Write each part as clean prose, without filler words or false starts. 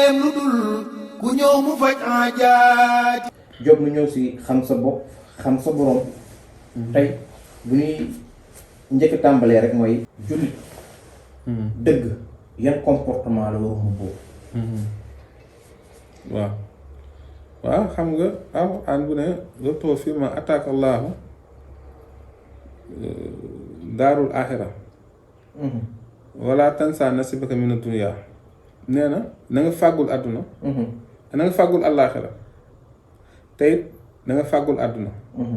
leneen lu dul ku ñëw mu faj aajaaj. Jóob nu ñëw si xam sa bopp xam sa borom. tey bu ñuy njëkk tàmbalee rek mooy jullit dëgg yan comportement la war a boobu. waaw xam nga alxuraan bu ne wabtaghi fiimaa ataaka Allaahu daarul aaxira wala tansa nasiibaka mina dunyaa nee na nga fàggul àdduna na nga fàggul àllaaxira te it na nga fàggul àdduna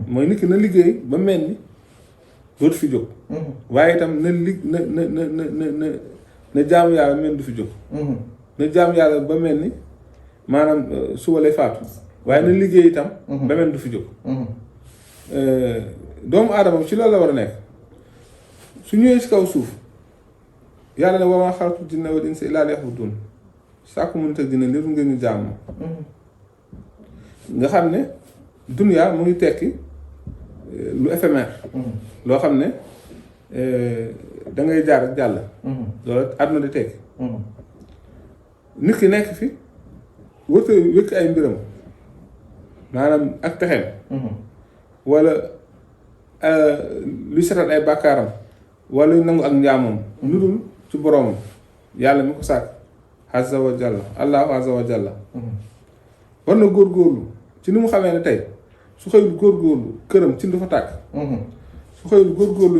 mooy nit ki na liggéey ba mel ni dootu fi jóg waaye itam na jaamu yàlla mel ni du fi jóg na jaamu yàlla ba mel ni maanaam suba lay faatu waaye na liggéey itam ba mel ni du fi jóg doomu aadama ci loolu la war a nekk su ñëwee si kaw suuf yàlla ne wa maa xalaqtul jinna wal insa illaa liya'buduun sàkku mënut a dina ngir ngeen ñu jàmm nga xam ne dunya mu ngi tekki lu éphémère loo xam ne da ngay jaar ak jàll loolu àdduna di tekki nit ki nekk fi wërta wékk ay mbiram maanaam ak pexeem wala lu setal ay bàkkaaram wala lu nangu ak njaamam lu dul ci boroomam yàlla mi ko sàkk azza wa jalla allahu azza wa jalla war na góorgóorlu ci ni mu xamee ne tey su xëyul góorgóorlu këram ci du fa tàkk su xëyul góorgóorlu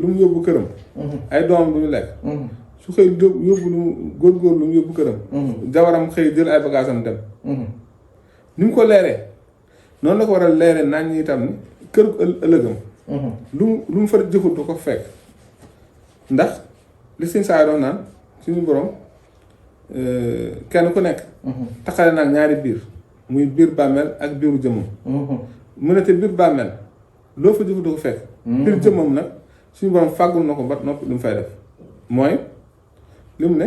lu mu yóbbu këram ay doomam du ñu lekk su xëyul yóbbu lu mu góorgóorlu lu mu yóbbu këram jawaram xëy jël ay bagaasam dem ni mu ko leeree noonu la ko war a leeree naan ñi itam ni kër ëllëgam lu mu fa jëfut du ko fekk ndax li siñ saa doon naan suñu borom kenn ku nekk taxale nag ñaari biir muy biir bàmmeel ak biiru jëmmam mu ne te biir bàmmeel loo fa jëfut du ko fekk biir jëmmam nag suñu borom fàggul na ko ba noppi lu mu fay def mooy li mu ne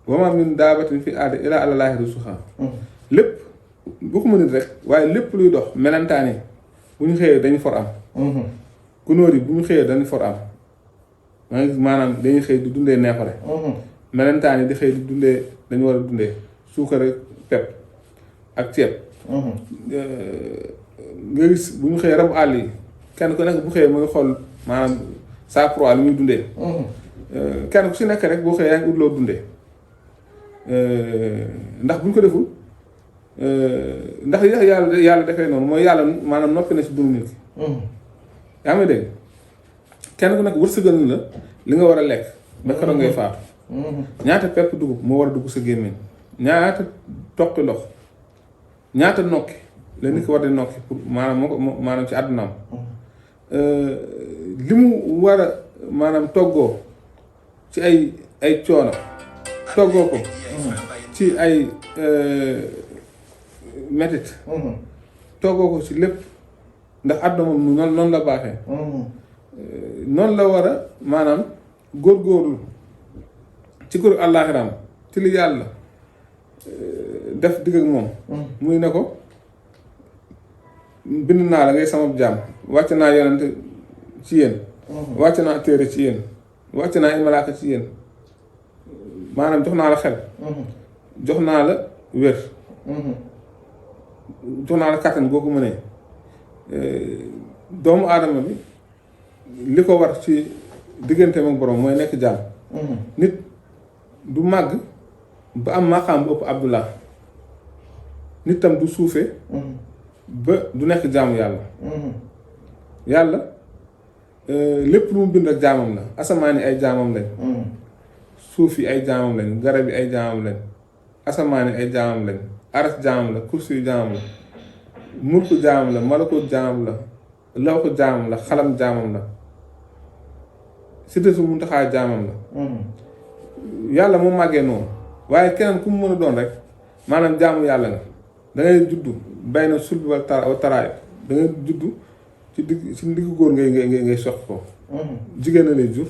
wa maa min daabbatin fil ardi illaa alaa llaahi rizquhaa lépp bu ko mënit rek waaye lépp luy dox melentaan yi bu ñu xëyee dañu for am gunóor yi bu ñu xëyee dañu for am maanaam dañuy xëy di dundee neefare melentaan yi di xëy di dundee dañu war a dundee suukar ak pepp ak ceeb nga gis bu ñu xëyee rabu àll yi kenn ku nekk bu xëyee mu ngi xool maanaam sa proie lu muy dundee kenn ku si nekk rek boo xëyee yaa ngi ut loo dundee ndax bu ñu ko deful ndax yàlla defee noonu mooy yàlla maanaam noppi na si dund nit ki yaa ngi dégg kenn ku nekk wërsëgal la li nga war a lekk ba keroog ngay faatu ñaata pepp dugub moo war a dugg sa gémmiñ ñaata toqi ndox ñaata nokki la nit ki war di nokki pour maanaam ci àddunaam li mu war a maanaam toggoo ci ay coono toggoo ko ci ay metit toggoo ko ci lépp ndax àdduna moom noonu la baaxee noonu la war a maanaam góorgóorlu ci kër àllaaxiraam ci li yàlla def digg ak moom muy ne ko bind naa la ngay sama jaam wàcc naa yonent ci yéen wàcc naa téere ci yéen wàcc naa ay malaaka ci yéen maanaam jox naa la xel jox naa la wér jox naa la kàttan boo ko mënee doomu aadama bi li ko war ci digganteem ak borom mooy nekk jaam nit du màgg ba am maqaam bu ëpp Abdullah nit tam du suufee ba du nekk jaamu yàlla yàlla lépp lu mu bind ak jaamam la asamaan yi ay jaamam lañ suuf yi ay jaamam lañ garab yi ay jaamam lañ asamaan yi ay jaamam lañ aras jaamam la kursi yu jaamam la mulku jaamam la malakut jaamam la lawxu jaamam la xalam jaamam la sidratul muntaxaa jaamam la yàlla moo màggee noonu waaye keneen ku mu mën a doon rek maanaam jaamu yàlla nga da ngay juddu bay na sulbi wa taraay da ngay juddu ci digg góor ngay sox ko jigéen a lay jur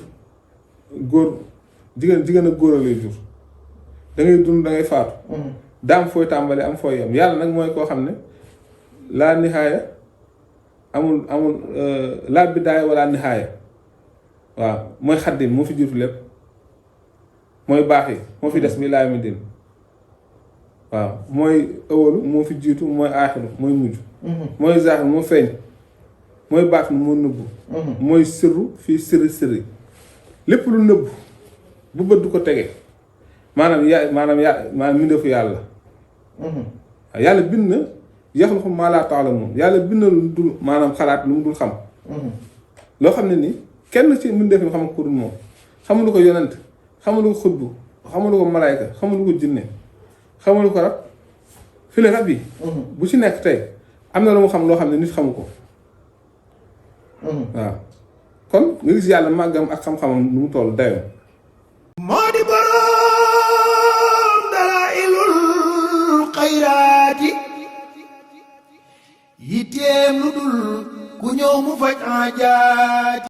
góor jigéen ak góor a lay jur da ngay dund da ngay faatu daam fooy tàmbali am fooy yem yàlla nag mooy koo xam ne laa nihaaya amul laa bidaaya wala nihaaya waaw mooy xaddim moo fi jiitu lépp mooy baax yi moo fi des bi laay mi din waaw mooy ëwalu moo fi jiitu mooy aaxiru mooy mujj mooy zaaxir moo feeñ mooy baat moo nëbbu mooy sirru fii sirri lépp lu nëbbu bu bët du ko tege maanaam mbindeefu yàlla waaw yàlla bind na yaxluqu maa laa ta'lamuun yàlla bind na lu dul maanaam xalaat lu mu dul xam loo xam ne ni kenn ci mbindeef yi xam ko dul moom xamulu ko yonent xamulu ko xutbu xamulu ko malaayka xamulu ko jinne xamulu ko rab fi la rab yi bu ci nekk tey am na lu mu xam loo xam ne nit xamu ko waaw kon nga gis yàlla màggam ak xam-xamam nu mu toll dayoo moo di boroom dalaa'ilul xayraati yitteem lu dul ku ñëw mu faj aajaati